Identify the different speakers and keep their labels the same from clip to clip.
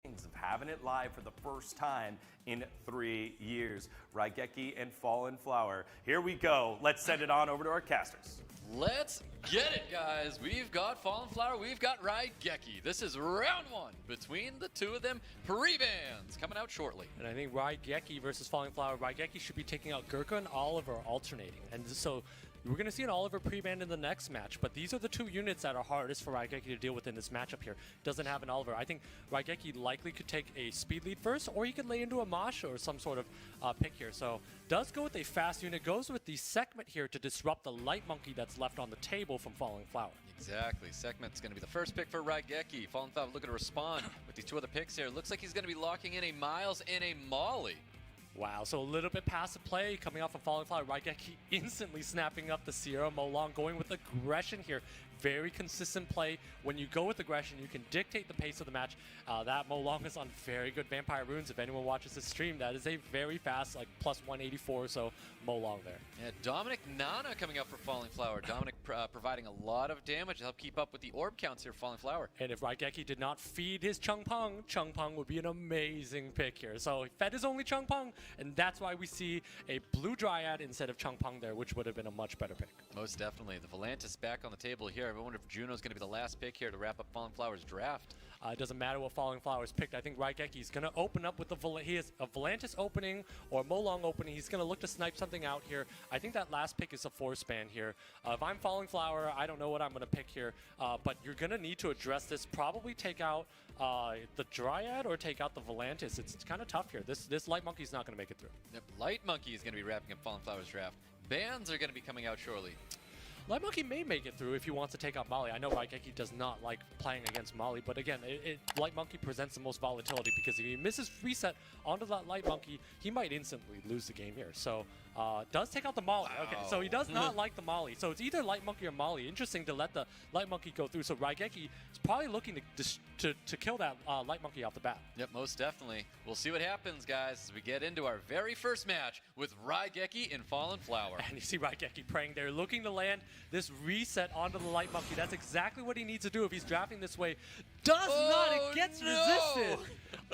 Speaker 1: of having it live for the first time in 3 years. RAIGEKI and Fallen Flower. Here we go. Let's send it on over to our casters.
Speaker 2: Let's get it, guys. We've got Fallen Flower, we've got RAIGEKI. This is round one between the two of them. Pre-bans coming out shortly.
Speaker 3: And I think RAIGEKI versus Falling Flower, RAIGEKI should be taking out Gurkha and Oliver alternating. And so we're going to see an Oliver pre-ban in the next match, but these are the two units that are hardest for RAIGEKI to deal with in this matchup here. Doesn't have an Oliver. I think RAIGEKI likely could take a speed lead first, or he could lay into a MASHA or some sort of pick here. So does go with a fast unit, goes with the segment here to disrupt the light monkey that's left on the table from Falling Flower.
Speaker 2: Exactly. Segment's going to be the first pick for RAIGEKI. Fallen Flower looking to respond with these two other picks here. Looks like he's going to be locking in a Miles and a Molly.
Speaker 3: Wow, so a little bit passive play coming off of Falling Flower. RAIGEKI instantly snapping up the Sierra. Molong going with aggression here. Very consistent play. When you go with aggression, you can dictate the pace of the match. That Molong is on very good Vampire Runes. If anyone watches this stream, that is a very fast, like plus 184 or so Molong there.
Speaker 2: Yeah, Dominic Nana coming up for Falling Flower. Dominic providing a lot of damage to help keep up with the orb counts here for Falling Flower.
Speaker 3: And if RAIGEKI did not feed his Chung Peng would be an amazing pick here. So he fed his only Chung Peng, and that's why we see a blue Dryad instead of Chung Peng there, which would have been a much better pick.
Speaker 2: Most definitely. The Volantis back on the table here. I wonder if Juno's going to be the last pick here to wrap up Falling Flower's draft.
Speaker 3: It doesn't matter what Falling Flower's picked. I think RAIGEKI is going to open up with he has a Volantis opening or Molong opening. He's going to look to snipe something out here. I think that last pick is a force ban here. If I'm Falling Flower, I don't know what I'm going to pick here, but you're going to need to address this. Probably take out the Dryad or take out the Volantis. It's kind of tough here. This Light Monkey's not going to make it through.
Speaker 2: Yep, Light Monkey is going to be wrapping up Fallen Flower's draft. Bans are going to be coming out shortly.
Speaker 3: Light Monkey may make it through if he wants to take out Molly. I know RAIGEKI does not like playing against Molly, but again, Light Monkey presents the most volatility because if he misses reset onto that Light Monkey, he might instantly lose the game here. So, does take out the Molly.
Speaker 2: Wow.
Speaker 3: Okay, so he does not like the Molly. So it's either Light Monkey or Molly. Interesting to let the Light Monkey go through. So RAIGEKI is probably looking to kill that Light Monkey off the bat.
Speaker 2: Yep, most definitely. We'll see what happens, guys, as we get into our very first match with RAIGEKI and Fallen Flower.
Speaker 3: And you see RAIGEKI praying there, looking to land this reset onto the Light Monkey. That's exactly what he needs to do if he's drafting this way. Does not, it gets resisted.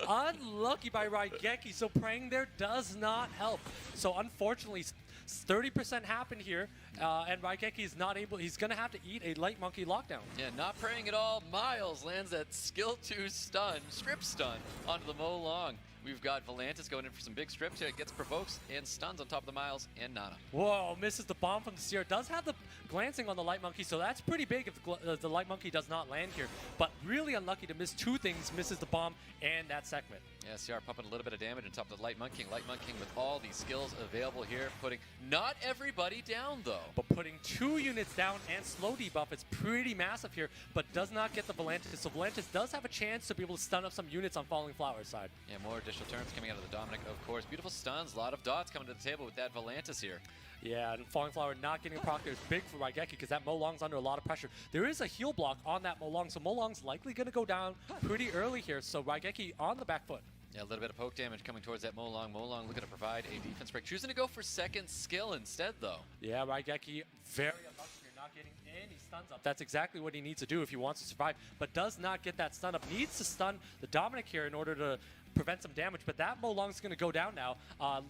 Speaker 3: Unlucky by RAIGEKI, so praying there does not help. So unfortunately, 30% happened here, and RAIGEKI is not able, he's going to have to eat a Light Monkey lockdown.
Speaker 2: Yeah, not praying at all. Miles lands that skill 2 stun, strip stun, onto the Molong. We've got Volantis going in for some big strips here. It gets provokes and stuns on top of the Miles and Nana.
Speaker 3: Whoa, misses the bomb from the Sierra. Does have the glancing on the Light Monkey, so that's pretty big if the Light Monkey does not land here. But really unlucky to miss two things, misses the bomb and that segment.
Speaker 2: Yeah, CR pumping a little bit of damage on top of the Light Monkey. Light Monkey with all these skills available here, putting not everybody down though.
Speaker 3: But putting two units down and slow debuff is pretty massive here, but does not get the Volantis. So Volantis does have a chance to be able to stun up some units on Falling Flower's side.
Speaker 2: Yeah, more additional turns coming out of the Dominic, of course. Beautiful stuns, a lot of dots coming to the table with that Volantis here.
Speaker 3: Yeah, and Falling Flower not getting a proc there is big for RAIGEKI because that Molong's under a lot of pressure. There is a heal block on that Molong, so Molong's likely going to go down pretty early here, so RAIGEKI on the back foot.
Speaker 2: Yeah, a little bit of poke damage coming towards that Molong. Molong looking to provide a defense break. Choosing to go for second skill instead, though.
Speaker 3: Yeah, RAIGEKI very unlucky here, not getting any stuns up. That's exactly what he needs to do if he wants to survive, but does not get that stun up. Needs to stun the Dominic here in order to prevent some damage, but that Molong's going to go down now.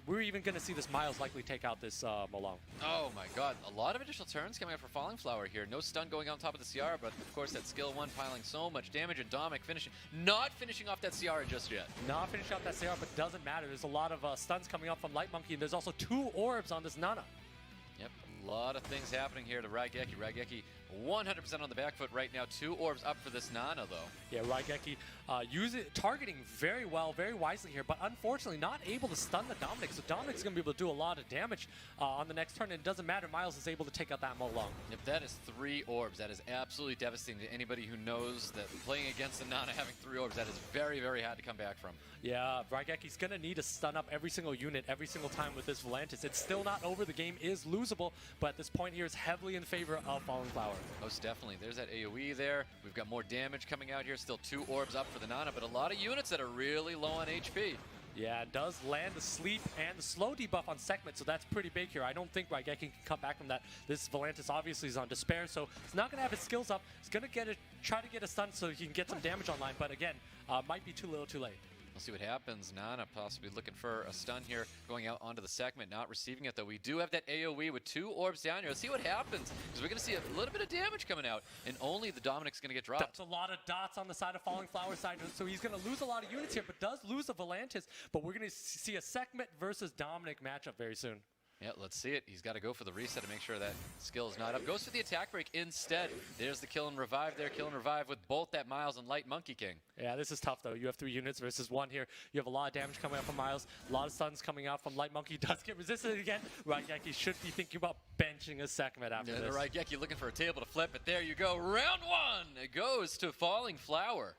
Speaker 3: We're even going to see this Miles likely take out this Molong.
Speaker 2: Oh my god, a lot of additional turns coming up for Falling Flower here. No stun going on top of the Ciara, but of course that skill 1 piling so much damage, and Dominic not finishing off that Ciara just yet.
Speaker 3: Not finishing off that Ciara, but doesn't matter. There's a lot of stuns coming up from Light Monkey, and there's also 2 orbs on this Nana.
Speaker 2: Yep, a lot of things happening here to RAIGEKI. RAIGEKI 100% on the back foot right now. 2 orbs up for this Nana, though.
Speaker 3: Yeah, RAIGEKI targeting very well, very wisely here, but unfortunately not able to stun the Dominic. So Dominic's going to be able to do a lot of damage on the next turn, and it doesn't matter. Miles is able to take out that Molong.
Speaker 2: Yep, that is 3 orbs. That is absolutely devastating to anybody who knows that playing against the Nana having 3 orbs, that is very, very hard to come back from.
Speaker 3: Yeah, RAIGEKI's going to need to stun up every single unit, every single time with this Volantis. It's still not over. The game is losable, but at this point here is heavily in favor of Falling Flower.
Speaker 2: Most definitely. There's that AoE there. We've got more damage coming out here. Still 2 orbs up for the Nana, but a lot of units that are really low on HP.
Speaker 3: Yeah, it does land the sleep and the slow debuff on Segment, so that's pretty big here. I don't think RAIGEKI can come back from that. This Volantis obviously is on Despair, so he's not going to have his skills up. He's going to try to get a stun so he can get some damage online, but again, might be too little too late.
Speaker 2: We'll see what happens. Nana possibly looking for a stun here, going out onto the Segment, not receiving it though. We do have that AoE with 2 orbs down here. Let's see what happens, because we're going to see a little bit of damage coming out, and only the Dominic's going to get dropped.
Speaker 3: That's a lot of dots on the side of Falling Flower side, so he's going to lose a lot of units here, but does lose a Volantis. But we're going to see a Segment versus Dominic matchup very soon.
Speaker 2: Yeah, let's see it. He's got to go for the reset to make sure that skill is not up. Goes for the attack break instead. There's the kill and revive there. Kill and revive with both that Miles and Light Monkey King.
Speaker 3: Yeah, this is tough though. You have 3 units versus 1 here. You have a lot of damage coming out from Miles. A lot of stuns coming out from Light Monkey. Does get resisted again. RAIGEKI should be thinking about benching a Segment after
Speaker 2: Yeah,
Speaker 3: this.
Speaker 2: RAIGEKI looking for a table to flip, but there you go. Round 1. It goes to Falling Flower.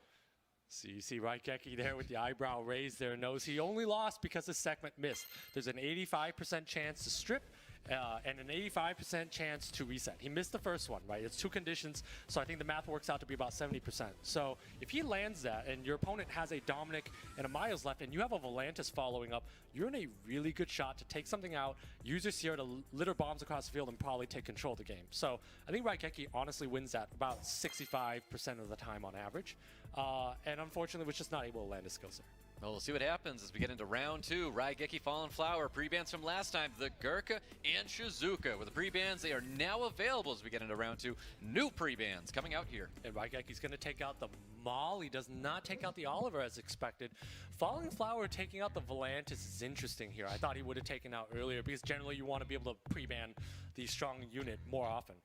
Speaker 3: So you see RAIGEKI there with the eyebrow raised there. Knows he only lost because the Segment missed. There's an 85% chance to strip. And an 85% chance to reset. He missed the first one, right? It's 2 conditions, so I think the math works out to be about 70%. So if he lands that and your opponent has a Dominic and a Miles left and you have a Volantis following up, you're in a really good shot to take something out, use your Sierra to litter bombs across the field and probably take control of the game. So I think RAIGEKI honestly wins that about 65% of the time on average. And unfortunately was just not able to land his skills there.
Speaker 2: Well, we'll see what happens as we get into round 2. RAIGEKI, Fallen Flower, pre-bans from last time, the Gurkha and Shizuka. With the pre-bans, they are now available as we get into round 2. New pre-bans coming out here.
Speaker 3: And RAIGEKI's going to take out the Maul. He does not take out the Oliver as expected. Falling Flower taking out the Volantis is interesting here. I thought he would have taken out earlier because generally you want to be able to pre-ban the strong unit more often.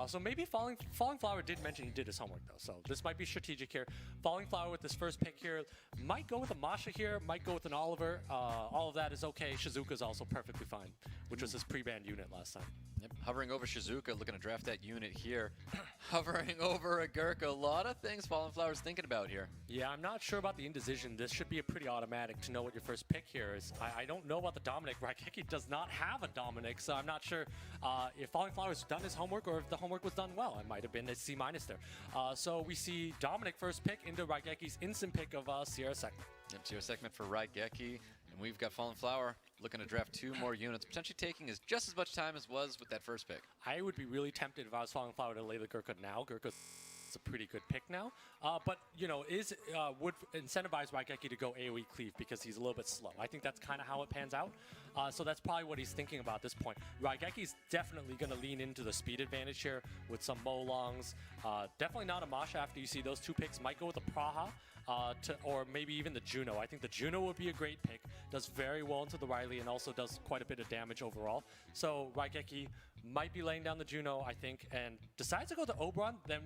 Speaker 3: So maybe Falling Flower did mention he did his homework though. So this might be strategic here. Falling Flower with this first pick here might go with a MASHA here, might go with an Oliver. All of that is okay. Shizuka is also perfectly fine, which was his pre-banned unit last time.
Speaker 2: Yep. Hovering over Shizuka, looking to draft that unit here. Hovering over a Gurkha. A lot of things Fallen Flower's thinking about here.
Speaker 3: Yeah, I'm not sure about the indecision. This should be a pretty automatic to know what your first pick here is. I don't know about the Dominic. RAIGEKI does not have a Dominic, so I'm not sure if Falling Flower's done his homework or if the homework was done well. It might have been a C- there. So we see Dominic first pick into RAIGEKI's instant pick of Sierra Segment.
Speaker 2: Yep, Sierra Segment for RAIGEKI. And we've got Fallen Flower looking to draft 2 more units, potentially taking just as much time as was with that first pick.
Speaker 3: I would be really tempted if I was Falling Flower to lay the Gurkha now. Gurkha's a pretty good pick now, but you know, would incentivize RAIGEKI to go AoE cleave because he's a little bit slow. I think that's kind of how it pans out. So that's probably what he's thinking about at this point. RAIGEKI's definitely going to lean into the speed advantage here with some Molongs. Definitely not a MASHA after you see those 2 picks. Might go with a Praha. Or maybe even the Juno. I think the Juno would be a great pick. Does very well into the Riley and also does quite a bit of damage overall. So RAIGEKI might be laying down the Juno, I think, and decides to go to Oberon, then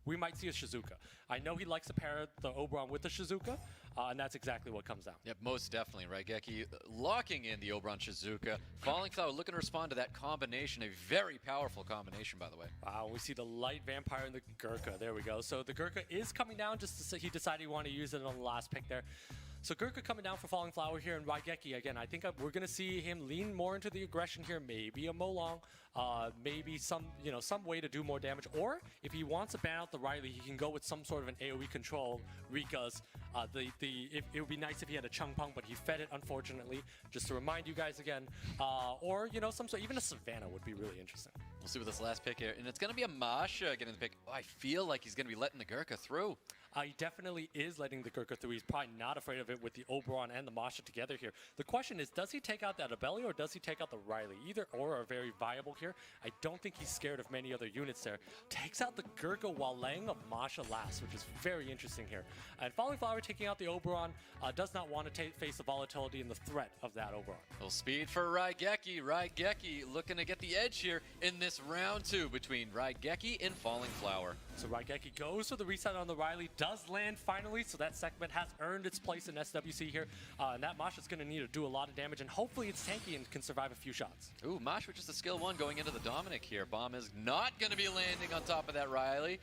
Speaker 3: we might see a Shizuka. I know he likes to pair the Oberon with the Shizuka, and that's exactly what comes down.
Speaker 2: Yep, most definitely. RAIGEKI locking in the Oberon Shizuka. Falling Flower looking to respond to that combination, a very powerful combination, by the way.
Speaker 3: Wow, we see the Light Vampire and the Gurkha. There we go. So the Gurkha is coming down just to say he decided he wanted to use it on the last pick there. So Gurkha coming down for Falling Flower here, and RAIGEKI, again, I think we're going to see him lean more into the aggression here. Maybe a Molong, maybe some way to do more damage. Or if he wants to ban out the Riley, he can go with some sort of an AoE control. Rika's, it would be nice if he had a Chung Pung, but he fed it, unfortunately. Just to remind you guys again. Or, some sort, even a Savannah would be really interesting.
Speaker 2: We'll see with this last pick here. And it's going to be a MASHA getting the pick. Oh, I feel like he's going to be letting the Gurkha through.
Speaker 3: He definitely is letting the Gurkha through. He's probably not afraid of it with the Oberon and the MASHA together here. The question is, does he take out that Abeli or does he take out the Riley? Either or are very viable here. I don't think he's scared of many other units there. Takes out the Gurkha while laying a MASHA last, which is very interesting here. And Falling Flower taking out the Oberon does not want to face the volatility and the threat of that Oberon.
Speaker 2: Well, speed for RAIGEKI. RAIGEKI looking to get the edge here in this round 2 between RAIGEKI and Falling Flower.
Speaker 3: So RAIGEKI goes for the reset on the Riley, does land finally, so that Segment has earned its place in SWC here. And that MASHA is going to need to do a lot of damage, and hopefully it's tanky and can survive a few shots.
Speaker 2: Ooh, MASHA with just a skill 1 going into the Dominic here. Bomb is not going to be landing on top of that Riley.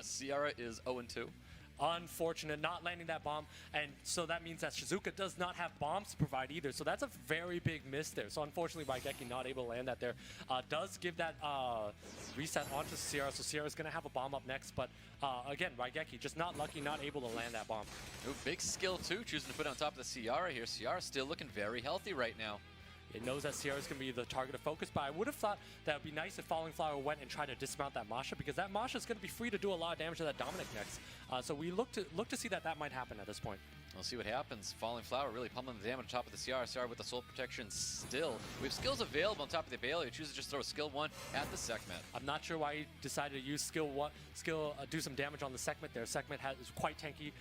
Speaker 2: Sierra is 0-2.
Speaker 3: Unfortunate, not landing that bomb, and so that means that Shizuka does not have bombs to provide either. So that's a very big miss there. So unfortunately, RAIGEKI not able to land that there. Does give that reset onto Sierra, so Sierra's going to have a bomb up next, but again, RAIGEKI just not lucky, not able to land that bomb.
Speaker 2: Ooh, big skill too, choosing to put on top of the Ciara here. Ciara's still looking very healthy right now.
Speaker 3: It knows that Sierra's going to be the target of focus, but I would have thought that would be nice if Falling Flower went and tried to dismount that MASHA, because that MASHA is going to be free to do a lot of damage to that Dominic next. So we look to see that might happen at this point.
Speaker 2: We'll see what happens. Falling Flower really pummeling the damage on top of the Ciara. Ciara with the soul protection still. We have skills available on top of the Bailey. He chooses to just throw skill 1 at the Sekhmet.
Speaker 3: I'm not sure why he decided to use do some damage on the Sekhmet there. Sekhmet is quite tanky.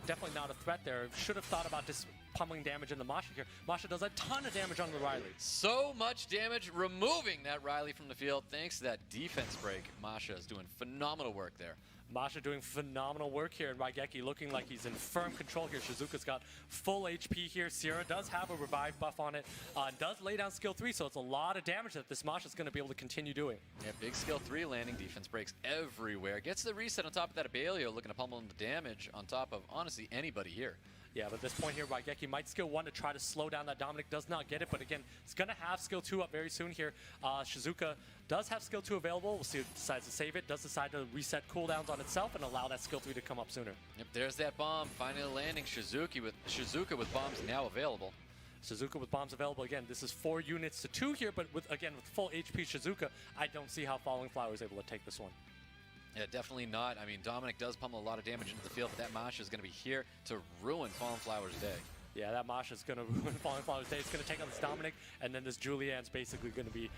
Speaker 3: Definitely not a threat there. Should have thought about just pummeling damage in the MASHA here. MASHA does a ton of damage on the Riley.
Speaker 2: So much damage, removing that Riley from the field thanks to that defense break. MASHA is doing phenomenal work there.
Speaker 3: MASHA doing phenomenal work here, and RAIGEKI looking like he's in firm control here. Shizuka's got full HP here. Sierra does have a revive buff on it, and does lay down skill 3, so it's a lot of damage that this MASHA is going to be able to continue doing.
Speaker 2: Yeah, big skill 3 landing, defense breaks everywhere. Gets the reset on top of that Abelio, looking to pummel him the damage on top of, honestly, anybody here.
Speaker 3: Yeah, but at this point here, RAIGEKI might skill 1 to try to slow down that Dominic. Does not get it, but again, it's going to have skill 2 up very soon here. Shizuka does have skill 2 available. We'll see if it decides to save it. Does decide to reset cooldowns on itself and allow that skill 3 to come up sooner.
Speaker 2: Yep, there's that bomb. Finally landing. Shizuka with bombs now available.
Speaker 3: Shizuka with bombs available. Again, this is 4 units to 2 here, but with full HP Shizuka, I don't see how Falling Flower is able to take this one.
Speaker 2: Yeah, definitely not. I mean, Dominic does pummel a lot of damage into the field, but that MASHA is going to be here to ruin Fallen Flower's day.
Speaker 3: Yeah, that MASHA is going to ruin Fallen Flower's day. It's going to take on this Dominic, and then this Julianne's basically going to be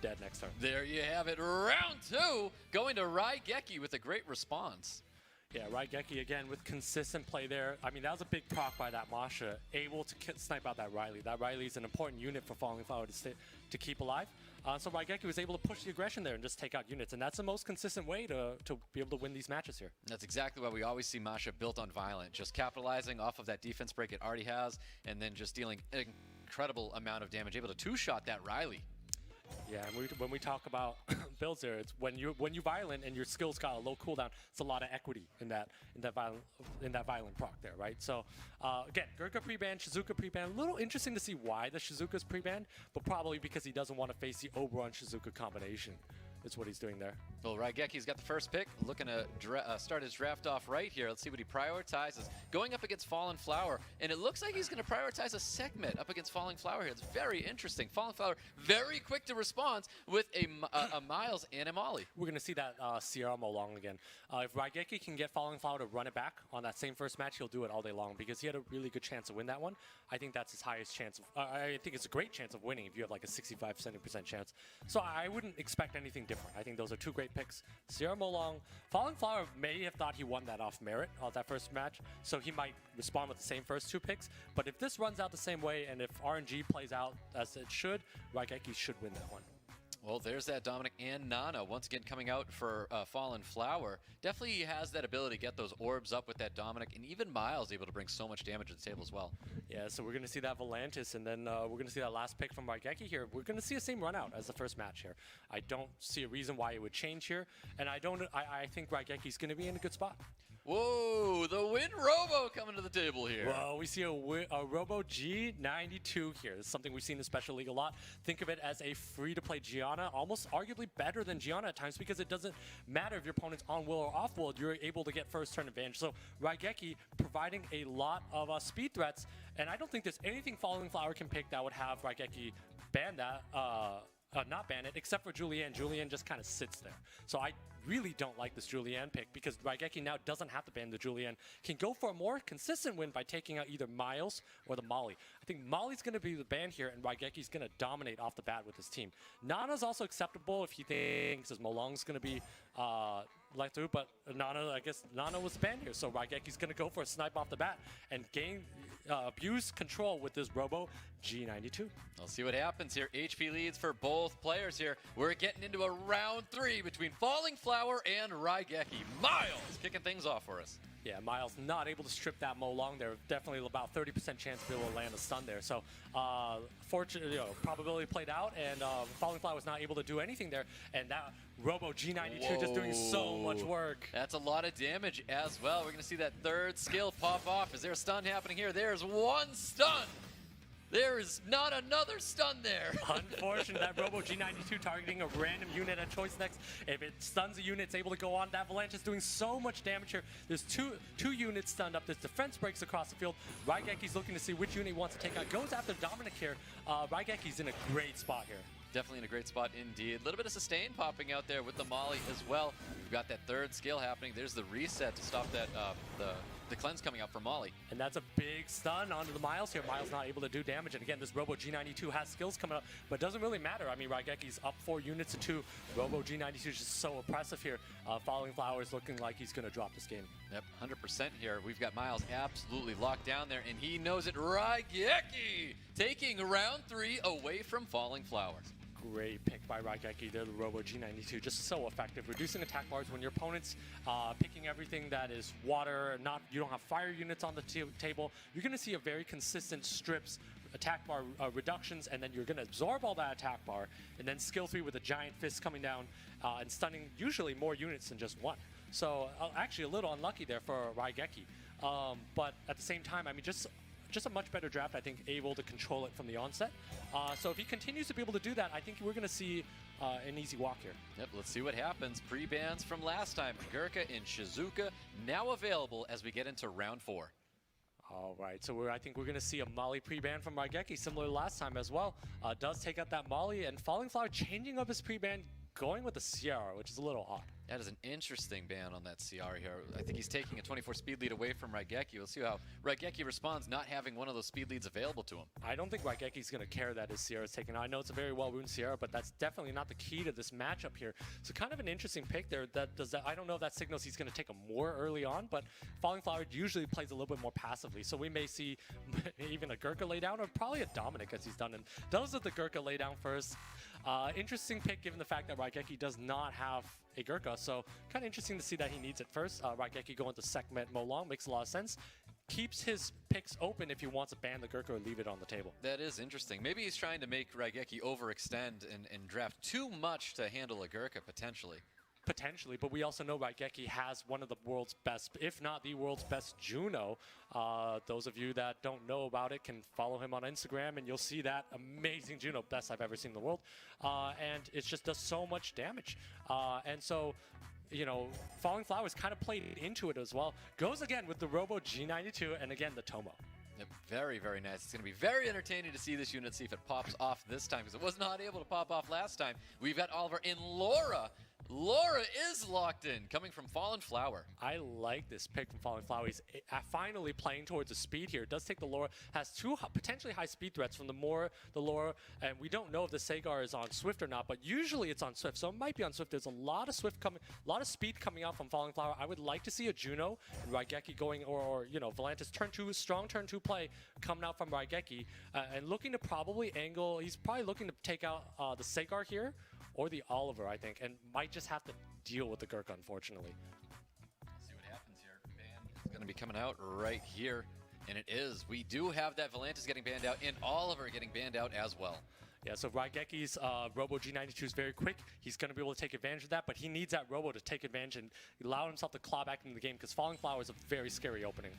Speaker 3: dead next turn.
Speaker 2: There you have it. Round 2 going to RAIGEKI with a great response.
Speaker 3: Yeah, RAIGEKI again with consistent play there. I mean, that was a big proc by that MASHA, able to snipe out that Riley. That Riley is an important unit for Falling Flower to keep alive. So RAIGEKI was able to push the aggression there and just take out units, and that's the most consistent way to be able to win these matches here.
Speaker 2: That's exactly why we always see MASHA built on Violent, just capitalizing off of that defense break it already has, and then just dealing an incredible amount of damage, able to two-shot that Riley.
Speaker 3: Yeah, and when we talk about builds there, it's when you violent and your skills got a low cooldown, it's a lot of equity in that violent proc there, right? So again, Gurka pre-ban, Shizuka pre-ban. A little interesting to see why the Shizuka's pre-banned, but probably because he doesn't want to face the Oberon Shizuka combination. Is what he's doing there.
Speaker 2: Well, RAIGEKI's got the first pick, looking to start his draft off right here. Let's see what he prioritizes. Going up against Fallen Flower, and it looks like he's going to prioritize a Sekhmet up against Falling Flower here. It's very interesting. Fallen Flower very quick to respond with a Miles and a Molly.
Speaker 3: We're going to see that Sierra Molong again. If RAIGEKI can get Falling Flower to run it back on that same first match, he'll do it all day long because he had a really good chance to win that one. I think that's his highest chance of, I think it's a great chance of winning if you have like a 65-70% chance. So I wouldn't expect anything different. I think those are 2 great picks. Sierra Molong, Falling Flower may have thought he won that off merit on that first match, so he might respond with the same first 2 picks. But if this runs out the same way, and if RNG plays out as it should, RAIGEKI should win that one.
Speaker 2: Well, there's that Dominic and Nana once again coming out for Fallen Flower. Definitely he has that ability to get those orbs up with that Dominic, and even Miles able to bring so much damage to the table as well. Yeah,
Speaker 3: so we're going to see that Volantis, and then we're going to see that last pick from RAIGEKI here. We're going to see the same run out as the first match here. I don't see a reason why it would change here, and I think RAIGEKI's going to be in a good spot.
Speaker 2: Whoa, the Win Robo coming to the table here.
Speaker 3: Well, we see a Robo G92 here. This is something we've seen in the Special League a lot. Think of it as a free-to-play Gianna, almost arguably better than Gianna at times because it doesn't matter if your opponent's on will or off will, you're able to get first turn advantage. So RAIGEKI providing a lot of speed threats, and I don't think there's anything Falling Flower can pick that would have RAIGEKI ban that, not ban it, except for Julianne. Julianne just kind of sits there. So I really don't like this Julianne pick because RAIGEKI now doesn't have to ban the Julianne. Can go for a more consistent win by taking out either Miles or the Molly. I think Molly's going to be the ban here, and RAIGEKI's going to dominate off the bat with his team. Nana's also acceptable if he thinks his Molong's going to be let through, but I guess Nana was the ban here, so RAIGEKI's going to go for a snipe off the bat and abuse control with this Robo G92.
Speaker 2: We'll see what happens here. HP leads for both players here. We're getting into a round 3 between Falling Flower and RAIGEKI. Miles kicking things off for us.
Speaker 3: Yeah, Miles not able to strip that Mo Long there. Definitely about 30% chance to be able to land a stun there. So, fortunately, probability played out, and Falling Flower was not able to do anything there. And that Robo G92 just doing so much work.
Speaker 2: That's a lot of damage as well. We're going to see that third skill pop off. Is there a stun happening here? There's one stun. There is not another stun there.
Speaker 3: Unfortunate, that Robo G92 targeting a random unit at choice next. If it stuns a unit, it's able to go on. That Avalanche is doing so much damage here. There's two units stunned up. This defense breaks across the field. RAIGEKI's looking to see which unit he wants to take out. Goes after Dominic here. RAIGEKI's in a great spot here.
Speaker 2: Definitely in a great spot indeed. A little bit of sustain popping out there with the Molly as well. We've got that third skill happening. There's the reset to stop that the cleanse coming out for Molly.
Speaker 3: And that's a big stun onto the Miles here. Miles not able to do damage. And again, this Robo G92 has skills coming up, but it doesn't really matter. I mean, RAIGEKI's up 4 units to 2. Robo G92 is just so oppressive here. Falling Flower is looking like he's going to drop this game.
Speaker 2: Yep, 100% here. We've got Miles absolutely locked down there, and he knows it. RAIGEKI taking round 3 away from Falling Flower.
Speaker 3: Great pick by RAIGEKI there, the Robo G92, just so effective. Reducing attack bars when your opponent's picking everything that is water, you don't have fire units on the table. You're going to see a very consistent strips, attack bar reductions, and then you're going to absorb all that attack bar, and then skill 3 with a giant fist coming down and stunning usually more units than just one. So actually a little unlucky there for RAIGEKI. But at the same time, I mean, just a much better draft, I think, able to control it from the onset. So if he continues to be able to do that, I think we're going to see an easy walk here.
Speaker 2: Yep, let's see what happens. Pre-bans from last time. Gurka and Shizuka now available as we get into round 4.
Speaker 3: All right, so I think we're going to see a Molly pre-ban from RAIGEKI, similar to last time as well. Does take out that Molly, and Falling Flower changing up his pre-ban, going with the Sierra, which is a little odd.
Speaker 2: That is an interesting ban on that CR here. I think he's taking a 24 speed lead away from RAIGEKI. We'll see how RAIGEKI responds not having one of those speed leads available to him.
Speaker 3: I don't think RAIGEKI's going to care that his Sierra is taken out. I know it's a very well-runed Sierra, but that's definitely not the key to this matchup here. So kind of an interesting pick there. I don't know if that signals he's going to take him more early on, but Falling Flower usually plays a little bit more passively. So we may see even a Gurka lay down, or probably a Dominic, as he's done. And does the Gurka lay down first. Interesting pick given the fact that RAIGEKI does not have a Gurka, so kind of interesting to see that he needs it first. RAIGEKI going to Sekhmet Mo Long makes a lot of sense. Keeps his picks open if he wants to ban the Gurka or leave it on the table.
Speaker 2: That is interesting. Maybe he's trying to make RAIGEKI overextend and draft too much to handle a Gurka potentially.
Speaker 3: Potentially, but we also know RAIGEKI has one of the world's best, if not the world's best, Juno. Those of you that don't know about it can follow him on Instagram, and you'll see that amazing Juno, best I've ever seen in the world. And it just does so much damage. And so, you know, Falling Flowers kind of played into it as well. Goes again with the Robo G92, and again the Tomo.
Speaker 2: Yep, very, very nice. It's going to be very entertaining to see this unit, see if it pops off this time, because it was not able to pop off last time. We've got Oliver and Laura. Laura is locked in, coming from Fallen Flower.
Speaker 3: I like this pick from Fallen Flower. He's finally playing towards the speed here. It does take the Laura, has 2 potentially high speed threats from the Laura, and we don't know if the Sagar is on Swift or not, but usually it's on Swift, so it might be on Swift. There's a lot of Swift coming, a lot of speed coming out from Fallen Flower. I would like to see a Juno and RAIGEKI going, or you know, Volantis turn 2, strong turn 2 play coming out from RAIGEKI, and looking to probably angle, he's probably looking to take out the Sagar here, or the Oliver, I think, and might just have to deal with the Gurka, unfortunately.
Speaker 2: See what happens here. Ban is going to be coming out right here, and it is. We do have that Volantis getting banned out, and Oliver getting banned out as well.
Speaker 3: Yeah, so RAIGEKI's Robo G92 is very quick. He's going to be able to take advantage of that, but he needs that Robo to take advantage and allow himself to claw back into the game, because Falling Flower is a very scary opening.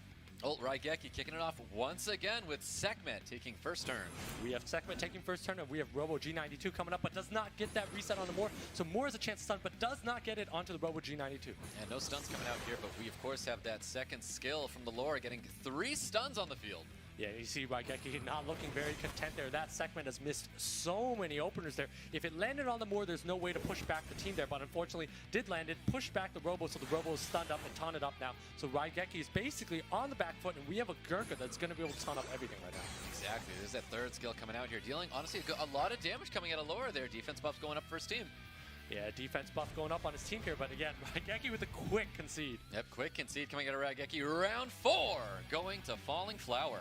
Speaker 2: Oh, RAIGEKI kicking it off once again with Sekhmet taking first turn.
Speaker 3: We have Sekhmet taking first turn, and we have Robo G92 coming up, but does not get that reset on the Moore. So Moore has a chance to stun, but does not get it onto the Robo G92.
Speaker 2: And no stuns coming out here, but we of course have that second skill from the Laura, getting 3 stuns on the field.
Speaker 3: Yeah, you see RAIGEKI not looking very content there. That Sekhmet has missed so many openers there. If it landed on the Moore, there's no way to push back the team there, but unfortunately did land it, pushed back the Robo, so the Robo is stunned up and taunted up now. So RAIGEKI is basically on the back foot, and we have a Gurka that's going to be able to taunt up everything right now.
Speaker 2: Exactly. There's that third skill coming out here, dealing, honestly, a lot of damage coming out of Laura there. Defense buffs going up first team.
Speaker 3: Yeah, defense buff going up on his team here, but again, RAIGEKI with a quick concede.
Speaker 2: Yep, quick concede coming out of RAIGEKI. Round 4 going to Falling Flower.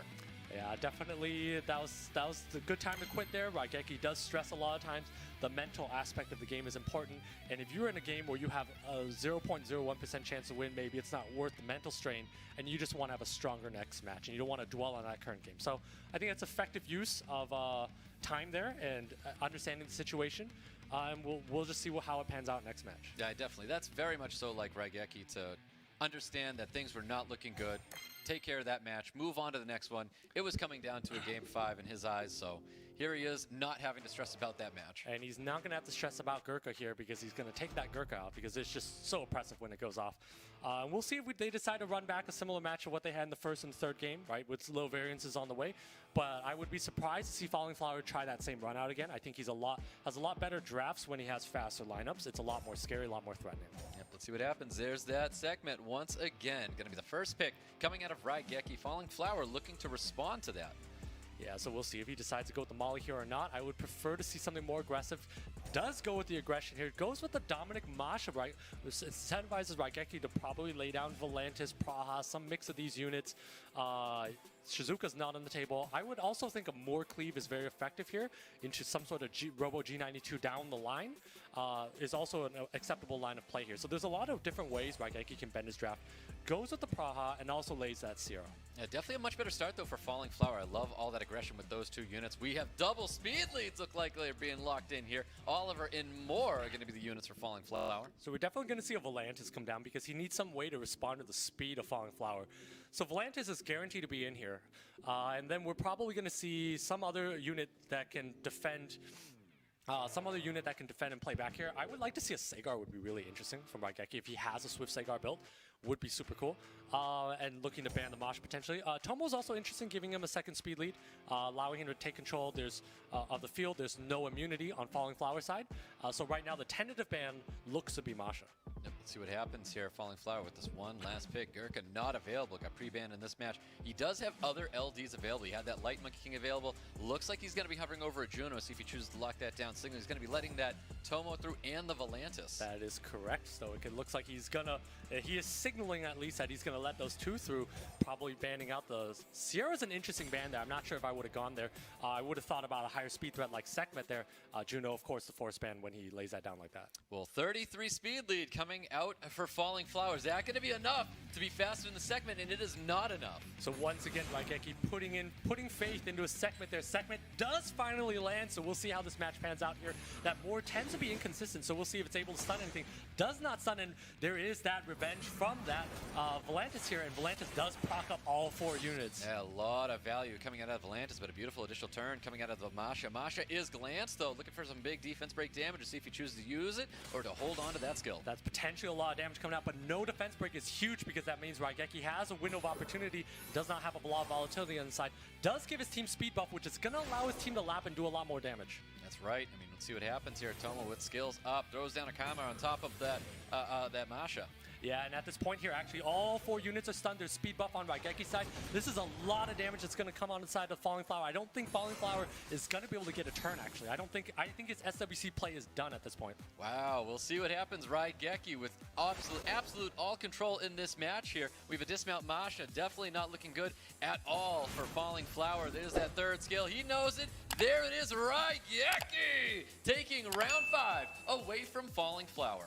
Speaker 3: Yeah, definitely. That was the good time to quit there. RAIGEKI does stress a lot of times. The mental aspect of the game is important. And if you're in a game where you have a 0.01% chance to win, maybe it's not worth the mental strain, and you just want to have a stronger next match, and you don't want to dwell on that current game. So I think that's effective use of time there and understanding the situation. And we'll just see how it pans out next match.
Speaker 2: Yeah, definitely. That's very much so like RAIGEKI to understand that things were not looking good, take care of that match, move on to the next one. It was coming down to a game 5 in his eyes, so here he is not having to stress about that match.
Speaker 3: And he's not going to have to stress about Gurkha here because he's going to take that Gurkha out because it's just so oppressive when it goes off. We'll see if they decide to run back a similar match of what they had in the first and third game, right, with little variances on the way. But I would be surprised to see Falling Flower try that same run out again. I think he's has a lot better drafts when he has faster lineups. It's a lot more scary, a lot more threatening.
Speaker 2: Yep, let's see what happens. There's that segment once again. Going to be the first pick coming out of RAIGEKI. Falling Flower looking to respond to that.
Speaker 3: Yeah, so we'll see if he decides to go with the Molly here or not. I would prefer to see something more aggressive. Does go with the aggression here. Goes with the Dominic MASHA, right? Which incentivizes RAIGEKI to probably lay down Volantis, Praha, some mix of these units. Shizuka's not on the table. I would also think a more cleave is very effective here into some sort of Robo G92 down the line is also an acceptable line of play here. So there's a lot of different ways RAIGEKI can bend his draft. Goes with the Praha and also lays that Sierra.
Speaker 2: Yeah, definitely a much better start, though, for Falling Flower. I love all that aggression with those two units. We have double speed leads look like they're being locked in here. Oliver and more are going to be the units for Falling Flower.
Speaker 3: So we're definitely going to see a Volantis come down because he needs some way to respond to the speed of Falling Flower. So Volantis is guaranteed to be in here. And then we're probably going to see some other unit that can defend and play back here. I would like to see a Sagar would be really interesting from RAIGEKI if he has a Swift Sagar built. Would be super cool. And looking to ban the MASHA potentially. Tomo's also interesting, giving him a second speed lead, allowing him to take control of the field. There's no immunity on Falling Flower side. So right now the tentative ban looks to be MASHA.
Speaker 2: Yep, let's see what happens here. Falling Flower with this one last pick. Gurkha not available. Got pre-banned in this match. He does have other LDs available. He had that Light Monkey King available. Looks like he's going to be hovering over a Juno. See if he chooses to lock that down. Signal he's going to be letting that Tomo through and the Volantis.
Speaker 3: That is correct. So it looks like he's going to... he is signaling at least that he's going to let those two through, probably banning out those. Sierra's an interesting ban there. I'm not sure if I would have gone there. I would have thought about a higher speed threat like Sekhmet there. Juno, of course, the force ban when he lays that down like that.
Speaker 2: Well, 33 speed lead coming out for Falling Flower. Is that going to be enough to be faster in the segment? And it is not enough.
Speaker 3: So once again, RAIGEKI putting faith into a Sekhmet there. Sekhmet does finally land, so we'll see how this match pans out here. That Moore tends to be inconsistent, so we'll see if it's able to stun anything. Does not stun, and there is that revenge from that Volantis here, and Volantis does proc up all 4 units.
Speaker 2: Yeah, a lot of value coming out of Volantis, but a beautiful additional turn coming out of the MASHA. MASHA is glanced, though, looking for some big defense break damage to see if he chooses to use it or to hold on to that skill.
Speaker 3: That's potentially a lot of damage coming out, but no defense break is huge because that means RAIGEKI has a window of opportunity, does not have a lot of volatility on the side, does give his team speed buff, which is going to allow his team to lap and do a lot more damage.
Speaker 2: That's right. I mean, let's see what happens here. Tomo with skills up, throws down a Kama on top of that MASHA.
Speaker 3: Yeah, and at this point here, actually, all 4 units are stunned. There's speed buff on RAIGEKI's side. This is a lot of damage that's going to come on the side of Falling Flower. I don't think Falling Flower is going to be able to get a turn, actually. I think his SWC play is done at this point.
Speaker 2: Wow, we'll see what happens. RAIGEKI with absolute all control in this match here. We have a dismount MASHA, definitely not looking good at all for Falling Flower. There's that third skill. He knows it. There it is, RAIGEKI taking round 5 away from Falling Flower.